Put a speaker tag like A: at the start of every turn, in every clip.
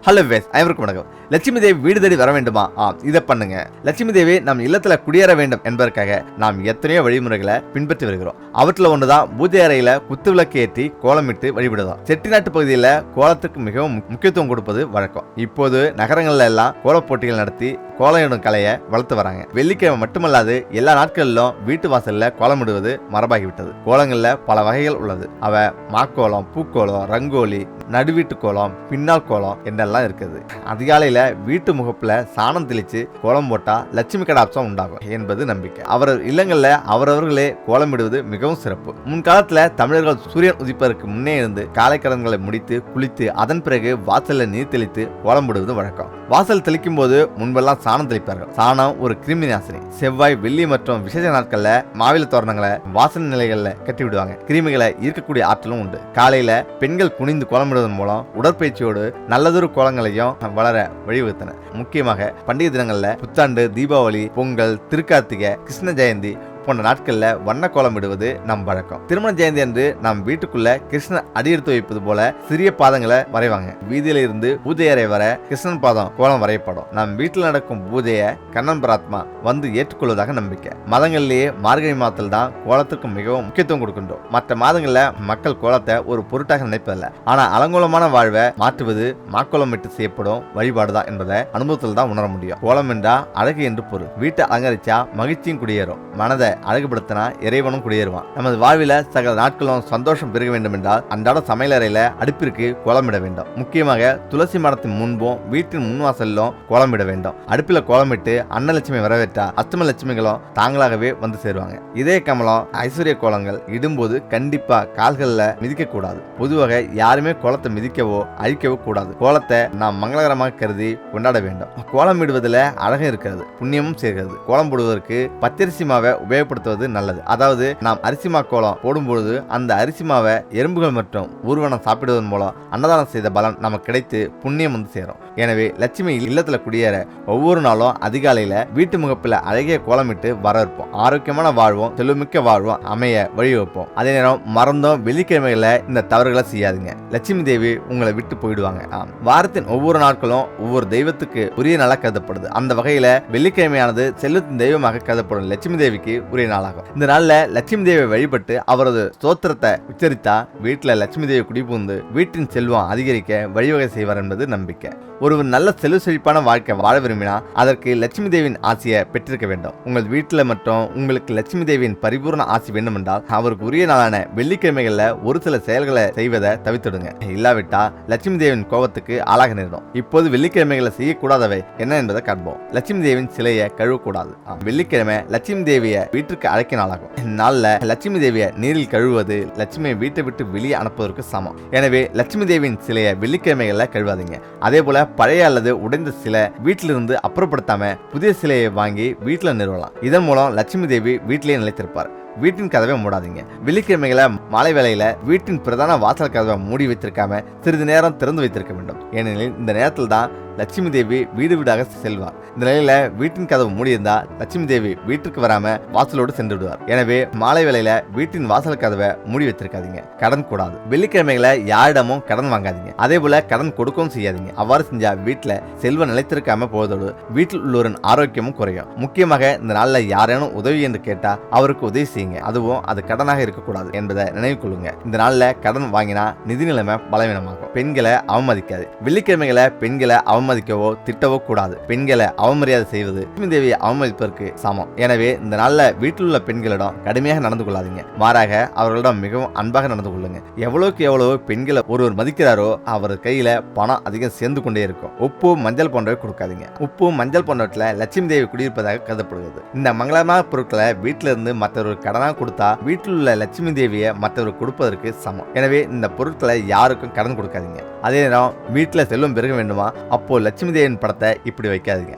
A: Hello ways அனைவருக்கும் வணக்கம். லட்சுமி தேவி வீடு தேடி வர வேண்டுமா? இதை பண்ணுங்க. லட்சுமி தேவி நம் இல்லத்துல குடியேற வேண்டும் என்பதற்காக நாம் எத்தனையோ வழிமுறைகளை பின்பற்றி வருகிறோம். அவற்றில் ஒன்றுதான் பூஜை அறையில குத்து விளக்கு ஏற்றி கோலமிட்டு வழிபடுதான். செட்டிநாட்டு பகுதியில் கோலத்துக்கு மிகவும் முக்கியத்துவம் கொடுப்பது வழக்கம். இப்போது நகரங்கள்ல எல்லாம் கோல போட்டிகள் நடத்தி கோலமிடும் கலையை வளர்த்து வராங்க. வெள்ளிக்கிழமை மட்டுமல்லாது எல்லா நாட்களிலும் வீட்டு வாசல்ல கோலமிடுவது மரபாகிவிட்டது. கோலங்கள்ல பல வகைகள் உள்ளது. அவ மாக்கோலம், பூக்கோலம், ரங்கோலி, நடுவீட்டு கோலம், பின்னால் கோலம் என்றெல்லாம் இருக்குது. அதிகாலையில வீட்டு முகப்புல சாணம் தெளிச்சு கோலம் போட்டா லட்சுமி கடாட்சம் உண்டாகும் என்பது நம்பிக்கை. அவரவர் இல்லங்கள்ல அவரவர்களே கோலமிடுவது மிகவும் சிறப்பு. முன்காலத்துல தமிழர்கள் சூரியன் உதிப்பதற்கு முன்னே இருந்து காலை கடன்களை முடித்து குளித்து அதன் பிறகு வாசல்ல நீர் தெளித்து கோலம் போடுவது வழக்கம். வாசல் தெளிக்கும் போது முன்பெல்லாம் சாணம் தெளிப்பார்கள். சாணம் ஒரு கிருமி நாசினி. செவ்வாய், வெள்ளி மற்றும் விசேஷ நாட்கள்ல மாவில தோரணங்களை வாசல் நிலைகள்ல கட்டி விடுவாங்க. கிருமிகளை ஈர்க்கக்கூடிய ஆற்றலும் உண்டு. காலையில பெண்கள் குனிந்து கோலமிடுவதன் மூலம் உடற்பயிற்சியோடு நல்லதொரு கோலங்களையும் வளர வழிவகுத்தன. முக்கியமாக பண்டிகை தினங்கள்ல புத்தாண்டு, தீபாவளி, பொங்கல், திருக்கார்த்திகை, கிருஷ்ண ஜெயந்தி போன்ற நாட்கள்ல வண்ண கோலம் இடுவது நம் வழக்கம். திருமண ஜெயந்தி அன்று நம் வீட்டுக்குள்ள கிருஷ்ணன் அடியெடுத்து வைப்பது போல சிறிய பாதங்களை வரைவாங்க. வீதியில இருந்து பூஜை அறை வர கிருஷ்ணன் பாதம் கோலம் வரையப்படும். நம் வீட்டில் நடக்கும் பூஜையை கண்ணன் பராத்மா வந்து ஏற்றுக்கொள்வதாக நம்பிக்கை. மதங்களிலேயே மார்கழி மாதத்தில் தான் கோலத்துக்கு மிகவும் முக்கியத்துவம் கொடுக்கின்றோம். மற்ற மாதங்கள்ல மக்கள் கோலத்தை ஒரு பொருட்டாக நினைப்பதில்லை. ஆனா அலங்கோலமான வாழ்வை மாற்றுவது மாக்கோலம் விட்டு செய்யப்படும் வழிபாடுதான் என்பதை அனுபவத்தில் தான் உணர முடியும். கோலம் என்றா அழகு என்று பொருள். வீட்டை அலங்கரிச்சா மகிழ்ச்சியும் குடியேறும். மனதை அழகுபடுத்தினா இறைவனும் குடியேறுவான். நமது வாழ்வில சகல நாட்களும் சந்தோஷம் பெருக வேண்டும் என்றால் அன்றாட சமையலறையில அடுப்பிற்கு கோலமிட வேண்டும். முக்கியமாக துளசி மரத்தின் முன்பும் வீட்டின் முன்வாசலிலும் கோலமிட வேண்டும். அடுப்பில கோலமிட்டு அன்னலட்சுமி வரவேற்றா அஷ்டம லட்சுமிகளும் தாங்களாகவே வந்து சேருவாங்க. இதய கமலம், ஐஸ்வர்ய கோலங்கள் இடும்போது கண்டிப்பா கால்கள்ல மிதிக்க கூடாது. பொதுவாக யாருமே கோலத்தை மிதிக்கவோ அழிக்கவோ கூடாது. கோலத்தை நாம் மங்களகரமாக கருதி கொண்டாட வேண்டும். கோலமிடுவதில் அழகு இருக்கிறது, புண்ணியமும் சேர்கிறது. கோலம் போடுவதற்கு பச்சரிசி மாவை உபயோகப்படுத்துவது நல்லது. அதாவது நாம் அரிசி மா கோலம் போடும்போது அந்த அரிசி மாவை எறும்புகள் மற்றும் ஊர்வனம் சாப்பிடுவதன் மூலம் அன்னதானம் செய்த பலன் நமக்கு கிடைத்து புண்ணியம் வந்து சேரும். எனவே லட்சுமி இல்லத்துல குடியேற ஒவ்வொரு நாளும் அதிகாலையில வீட்டு முகப்பில் அழகிய கோலமிட்டு வரவேற்போம். ஆரோக்கியமான வாழ்வும் செல்வமிக்க வாழ்வும் அமைய வழிவகுப்போம். அதே நேரம் மறந்தும் வெள்ளிக்கிழமைகளை இந்த தவறுகளை செய்யாதுங்க. லட்சுமி தேவி உங்களை விட்டு போயிடுவாங்க. வாரத்தின் ஒவ்வொரு நாட்களும் ஒவ்வொரு தெய்வத்துக்கு உரிய நாளாக கருதப்படுது. அந்த வகையில வெள்ளிக்கிழமையானது செல்வத்தின் தெய்வமாக கருதப்படும் லட்சுமி தேவிக்கு உரிய நாளாகும். இந்த நாள்ல லட்சுமி தேவியை வழிபட்டு அவரது ஸ்தோத்திரத்தை உச்சரித்தா வீட்டுல லட்சுமி தேவி குடிபுகுந்து வீட்டின் செல்வம் அதிகரிக்க வழிவகை செய்வார் என்பது நம்பிக்கை. ஒருவர் நல்ல செல்வ செழிப்பான வாழ்க்கை வாழ விரும்பினா அதற்கு லட்சுமி தேவியின் ஆசையை பெற்றிருக்க வேண்டும். உங்கள் வீட்டுல மற்றும் உங்களுக்கு லட்சுமி தேவியின் பரிபூர்ண ஆசை வேண்டும் என்றால் அவருக்கு உரிய நாளான வெள்ளிக்கிழமைகள்ல ஒரு சில செயல்களை செய்வதை தவிர்த்துடுங்க. இல்லாவிட்டா லட்சுமி தேவியின் கோபத்துக்கு ஆளாக நேரிடும். இப்போது வெள்ளிக்கிழமைகளை செய்யக்கூடாதவை என்ன என்பதை காண்போம். லட்சுமி தேவியின் சிலையை கழுவக்கூடாது. வெள்ளிக்கிழமை லட்சுமி தேவியை வீட்டுக்கு அழைக்க நாளாகும். இந்நாள்ல லட்சுமி தேவியை நீரில் கழுவுவது லட்சுமியை வீட்டை விட்டு வெளியே அனுப்புவதற்கு சமம். எனவே லட்சுமி தேவியின் சிலையை வெள்ளிக்கிழமைகள்ல கழுவாதீங்க. அதே போல பழைய அல்லது உடைந்த சிலை வீட்டிலிருந்து அப்புறப்படுத்தாம புதிய சிலையை வாங்கி வீட்டுல நிறுவலாம். இதன் மூலம் லட்சுமி தேவி வீட்டிலேயே நிலைத்திருப்பார். வீட்டின் கதவை மூடாதீங்க. வெள்ளிக்கிழமைகளை மாலை வேளையில வீட்டின் பிரதான வாசல் கதவை மூடி வைத்திருக்காம சிறிது நேரம் திறந்து வைத்திருக்க வேண்டும். ஏனெனில் இந்த நேரத்தில் தான் லட்சுமி தேவி வீடு வீடாக செல்வார். இந்த நிலையில வீட்டின் கதவு மூடியிருந்தா லட்சுமி தேவி வீட்டிற்கு வராம வாசலோடு சென்று விடுவார். எனவே மாலை வேளையில வீட்டின் வாசல் கதவை மூடி வைத்திருக்காதீங்க. கடன் கூடாது. வெள்ளிக்கிழமைகளை யாரிடமும் கடன் வாங்காதீங்க. அதே போல கடன் கொடுக்கவும் செய்யாதீங்க. அவ்வாறு செஞ்சா வீட்டுல செல்வம் நிலைத்திருக்காம போவதோடு வீட்டில் உள்ளோரின் ஆரோக்கியமும் குறையும். முக்கியமாக இந்த நாள்ல யாரேனும் உதவி என்று கேட்டா அவருக்கு உதவி செய்யுங்க. அதுவும் அது கடனாக இருக்கக்கூடாது என்பதை நினைவு கொள்ளுங்க. இந்த நாள்ல கடன் வாங்கினா நிதி நிலைமை பலவீனமாகும். பெண்களை அவமதிக்காது. வெள்ளிக்கிழமைகளை பெண்களை அவமதிக்கவோ திட்டவோ கூடாது. பெண்களை அவமரியாதை செய்வது லட்சுமி தேவியை அவமதிப்பதற்கு சமம். எனவே இந்த நாள்ல வீட்டில் உள்ள பெண்களிடம் கடுமையாக நடந்து கொள்ளாதீங்க. மாறாக அவர்களிடம் மிகவும் அன்பாக நடந்து கொள்ளுங்க. எவ்வளவுக்கு எவ்வளவு பெண்களை ஒருவர் மதிக்கிறாரோ அவர் கையில பணம் அதிகம் சேர்ந்து கொண்டே இருக்கும். உப்பு, மஞ்சள் போன்றவை கொடுக்காதீங்க. உப்பு, மஞ்சள் போன்றவற்றில் லட்சுமி தேவி குடியிருப்பதாக கருதப்படுகிறது. இந்த மங்களமான பொருட்களை வீட்டில இருந்து மற்றொரு கடனாக கொடுத்தா வீட்டில் உள்ள லட்சுமி தேவியை மற்றவர் கொடுப்பதற்கு சமம். எனவே இந்த பொருட்களை யாருக்கும் கடன் கொடுக்காதீங்க. அதே நேரம் வீட்டுல செல்வம் பெருக வேண்டுமா? அப்போ லட்சுமி தேவியின் படத்தை இப்படி வைக்காதீங்க.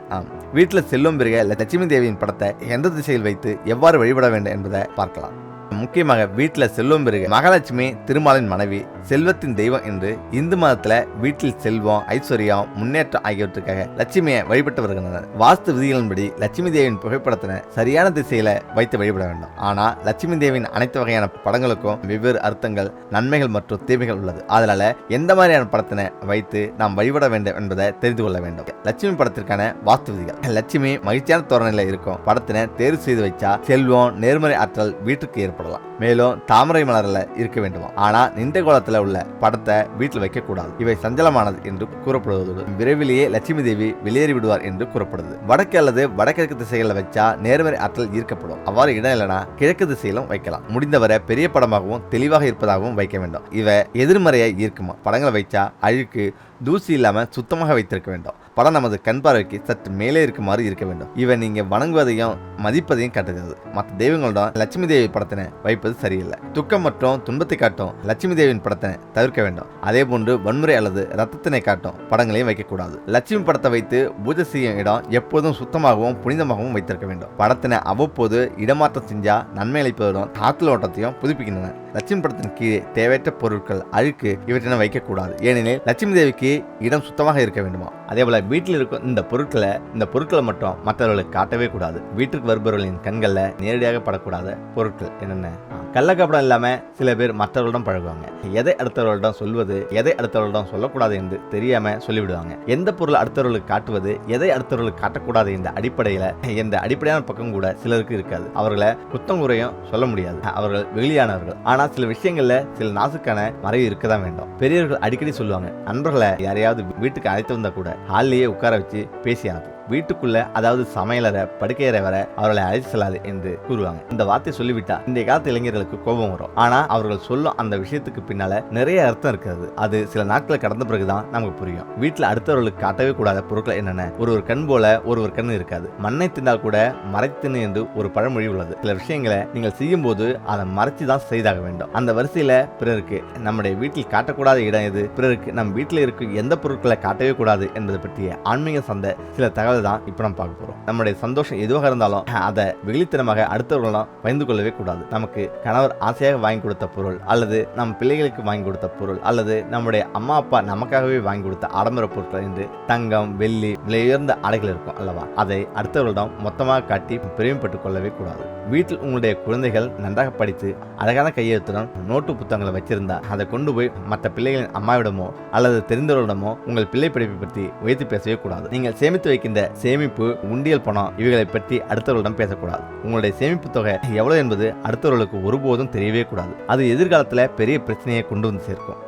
A: வீட்டுல செல்வம் பெருக லட்சுமி தேவியின் படத்தை எந்த திசையில் வைத்து எவ்வாறு வழிபட வேண்டும் என்பதை பார்க்கலாம். முக்கியமாக வீட்டில் செல்வம் பெருக. மகாலட்சுமி திருமாலின் மனைவி, செல்வத்தின் தெய்வம் என்று இந்து மதத்துல வீட்டில் செல்வம், ஐஸ்வர்யம், முன்னேற்றம் ஆகியவற்றுக்காக லட்சுமியை வழிபட்டு வருகின்றனர். வாஸ்து விதிகளின்படி லட்சுமி தேவியின் புகைப்படத்தினை சரியான திசையில வைத்து வழிபட வேண்டும். ஆனா லட்சுமி தேவியின் அனைத்து வகையான படங்களுக்கும் வெவ்வேறு அர்த்தங்கள், நன்மைகள் மற்றும் தீமைகள் உள்ளது. அதனால எந்த மாதிரியான படத்தினை வைத்து நாம் வழிபட வேண்டும் என்பதை தெரிந்து கொள்ள வேண்டும். லட்சுமி படத்திற்கான வாஸ்து விதிகள். லட்சுமி மகிழ்ச்சியான தோரணையில இருக்கும் படத்தினை தேர்வு செய்து வச்சா செல்வம், நேர்மறை ஆற்றல் வீட்டுக்கு ஏற்படலாம். மேலும் தாமரை மலர்ல இருக்க வேண்டுமா. ஆனா நின்ற கோலத்துல உள்ள படத்தை வீட்டில் வைக்க கூடாது. இவை சஞ்சலமானது என்று கூறப்படுவதோடு விரைவிலேயே லட்சுமி தேவி வெளியேறி விடுவார் என்று கூறப்படுது. வடக்கு அல்லது வடகிழக்கு திசைகளில் வச்சா நேர்மறை ஆற்றல் ஈர்க்கப்படும். அவ்வாறு இடம் இல்லைனா கிழக்கு திசையிலும் வைக்கலாம். முடிந்தவரை பெரிய படமாகவும் தெளிவாக இருப்பதாகவும் வைக்க வேண்டும். இவை எதிர்மறையை ஈர்க்குமா. படங்களை வைச்சா அழுக்கு, தூசி இல்லாம சுத்தமாக வைத்திருக்க வேண்டும். படம் நமது கண் பார்வைக்கு சற்று மேலே இருக்குமாறு இருக்க வேண்டும். இவை நீங்க வணங்குவதையும் மதிப்பதையும் காட்டுகிறது. மற்ற தெய்வங்களிடம் லட்சுமி தேவி படத்தினை வைப்பது சரியில்லை. துக்கம் மற்றும் துன்பத்தை காட்டும் லட்சுமி தேவியின் படத்தினை தவிர்க்க வேண்டும். அதே போன்று வன்முறை அல்லது ரத்தத்தினை காட்டும் படங்களையும் வைக்கக்கூடாது. லட்சுமி படத்தை வைத்து பூஜை செய்யும் இடம் எப்போதும் சுத்தமாகவும் புனிதமாகவும் வைத்திருக்க வேண்டும். படத்தினை அவ்வப்போது இடமாற்றம் செஞ்சா நன்மை அளிப்பதுடன் காற்று ஓட்டத்தையும் புதுப்பிக்கின்றன. லட்சுமி படத்தின் கீழே தேவையற்ற பொருட்கள், அழுக்கு இவற்றினை வைக்கக்கூடாது. ஏனெனில் லட்சுமி தேவிக்கு இடம் சுத்தமாக இருக்க வேண்டுமா. அதே போல வீட்டில் இருக்கும் இந்த பொருட்களை மட்டும் மற்றவர்களுக்கு காட்டவே கூடாது. வீட்டுக்கு வருபவர்களின் கண்கள்ல நேரடியாக படக்கூடாத பொருட்கள் என்னென்ன? கள்ளக்கபடம் இல்லாம சில பேர் மற்றவர்களிடம் பழகுவாங்க. எதை அடுத்தவர்களிடம் சொல்வது, எதை அடுத்தவர்களிடம் சொல்லக்கூடாது என்று தெரியாம சொல்லிவிடுவாங்க. எந்த பொருள் அடுத்தவர்களுக்கு காட்டுவது, எதை அடுத்தவர்களுக்கு காட்டக்கூடாது என்ற அடிப்படையான பக்கம் கூட சிலருக்கு இருக்காது. அவர்களை குத்தம் குறையும் சொல்ல முடியாது. அவர்கள் வெளியானவர்கள். ஆனா சில விஷயங்கள்ல சில நாசுக்கான மறைவு இருக்கதான் வேண்டும். பெரியவர்கள் அடிக்கடி சொல்லுவாங்க, நண்பர்களை யாரையாவது வீட்டுக்கு அழைத்து வந்தா கூட ஹாலிலேயே உட்கார வச்சு பேசி அனுப்பும். வீட்டுக்குள்ள, அதாவது சமையலறை, படுக்கையறை வர அவர்களை அழைத்து செல்லாது என்று கூறுவாங்க. இந்த வார்த்தை சொல்லிவிட்டா இன்றைய காலத்து இளைஞர்களுக்கு கோபம் வரும். ஆனா அவர்கள் சொல்லும் அந்த விஷயத்துக்கு பின்னால நிறைய அர்த்தம் இருக்கிறது. அது சில நாட்களை கடந்த பிறகுதான் நமக்கு புரியும். வீட்டுல அடுத்தவர்களுக்கு காட்டவே கூடாத பொருட்கள் என்னென்ன? ஒரு கண் போல ஒருவர் கண் இருக்காது. மண்ணை தின்னால் கூட மறைத்தின்னு என்று ஒரு பழமொழி உள்ளது. சில விஷயங்களை நீங்கள் செய்யும் போது அதை மறைச்சுதான் செய்தாக வேண்டும். அந்த வரிசையில பிறருக்கு நம்முடைய வீட்டில் காட்டக்கூடாத இடம் எது, பிறருக்கு நம் வீட்டில் இருக்கும் எந்த பொருட்களை காட்டவே கூடாது என்பதை பற்றிய ஆன்மீக சார்ந்த சில தகவல் தான் இப்ப நம்ம பார்க்க போறோம். நம்முடைய சந்தோஷம் எதுவாக இருந்தாலும் அதை வெளித்தனமாக அடுத்தவர்களும் பகிர்ந்து கொள்ளவே கூடாது. நமக்கு கணவர் ஆசையாக வாங்கி கொடுத்த பொருள், அல்லது நம் பிள்ளைகளுக்கு வாங்கி கொடுத்த பொருள், அல்லது நம்முடைய அம்மா அப்பா நமக்காகவே வாங்கி கொடுத்த ஆடம்பர பொருட்கள் என்று தங்கம், வெள்ளி, விலையுயர்ந்த ஆடைகள் இருக்கும் அல்லவா, அதை அடுத்தவர்களிடம் மொத்தமாக காட்டி பெருமைப்பட்டுக் கொள்ளவே கூடாது. வீட்டில் உங்களுடைய குழந்தைகள் நன்றாக படித்து அழகான கையெழுத்துடன் நோட்டு புத்தகங்களை வச்சிருந்தா அதை கொண்டு போய் மற்ற பிள்ளைகளின் அம்மாவிடமோ அல்லது தெரிந்தவர்களிடமோ உங்கள் பிள்ளை படிப்பை பற்றி உயர்த்தி பேசவே கூடாது. நீங்கள் சேமித்து வைக்கின்ற சேமிப்பு, உண்டியல் பணம் இவைகளை பற்றி அடுத்தவர்களிடம் பேசக்கூடாது. உங்களுடைய சேமிப்பு தொகை எவ்வளவு என்பது அடுத்தவர்களுக்கு ஒருபோதும் தெரியவே கூடாது. அது எதிர்காலத்தில் பெரிய பிரச்சனையை கொண்டு வந்து சேர்க்கும்.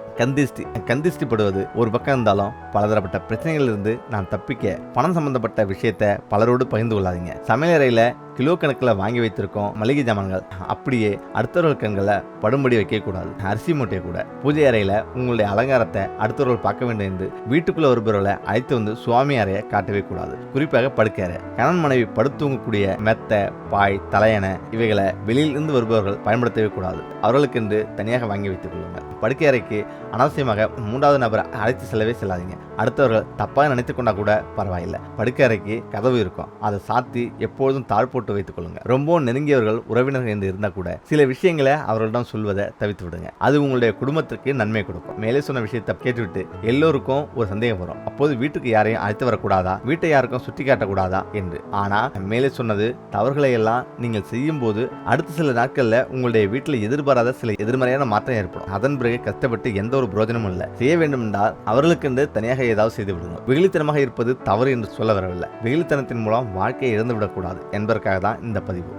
A: கந்திஷ்டி படுவது ஒரு பக்கம் இருந்தாலும் பலதரப்பட்ட பிரச்சனைகளிலிருந்து நான் தப்பிக்க பணம் சம்பந்தப்பட்ட விஷயத்தை பலரோடு பகிர்ந்து கொள்ளாதீங்க. சமையலறையில கிலோ கணக்கில் வாங்கி வைத்திருக்கோம் மளிகை ஜாமான்கள் அப்படியே அடுத்தவர்கள் கண்களை படும்படி வைக்க கூடாது. அரிசி மூட்டையை கூட பூஜை அறையில உங்களுடைய அலங்காரத்தை அடுத்தவர்கள் பார்க்க வேண்டும் என்று வீட்டுக்குள்ள வருபவர்களை அழைத்து வந்து சுவாமி அறையை காட்டவே கூடாது. குறிப்பாக படுக்கை அறை. கணவன் மனைவி படுத்தூங்கக்கூடிய மெத்த, பாய், தலையணை இவைகளை வெளியில் இருந்து வருபவர்கள் பயன்படுத்தவே கூடாது. அவர்களுக்கென்று தனியாக வாங்கி வைத்துக் கொள்ளுங்கள். படுக்கை அறைக்கு அனாவசியமாக மூன்றாவது நபரை அழைத்து செல்லவே செல்லாதீங்க. அடுத்தவர்கள் தப்பாக நினைத்துக் கொண்டா கூட பரவாயில்லை. படுக்கை அறைக்கு கதவு இருக்கும், அதை சாத்தி எப்பொழுதும் தாழ் போட்டு வைத்துக் கொள்ளுங்க. ரொம்ப நெருங்கியவர்கள், உறவினர்கள் என்று இருந்தா கூட சில விஷயங்களை அவர்களிடம் சொல்வதை தவிர்த்து விடுங்க. அது உங்களுடைய குடும்பத்திற்கு நன்மை கொடுக்கும். மேலே சொன்ன விஷயத்தை கேட்டுவிட்டு எல்லோருக்கும் ஒரு சந்தேகம் வரும், அப்போது வீட்டுக்கு யாரையும் அழைத்து வரக்கூடாதா, வீட்டை யாருக்கும் சுட்டி காட்டக்கூடாதா என்று. ஆனா மேலே சொன்னது தவறுகளை எல்லாம் நீங்கள் செய்யும் போது அடுத்த சில நாட்கள்ல உங்களுடைய வீட்டில் எதிர்பாராத சில எதிர்மறையான மாற்றம் ஏற்படும். அதன் பிறகு கஷ்டப்பட்டு எந்த ஒரு பிரயோஜனமும் இல்லை. செய்ய வேண்டும் என்றால் அவர்களுக்கு தனியாக ஏதாவது செய்து விடுங்க. வெகுளித்தனமாக இருப்பது தவறு என்று சொல்ல வரவில்லை. வெகுளித்தனத்தின் மூலம் வாழ்க்கையை இழந்துவிடக்கூடாது என்பதற்காக தான் இந்த பதிவு.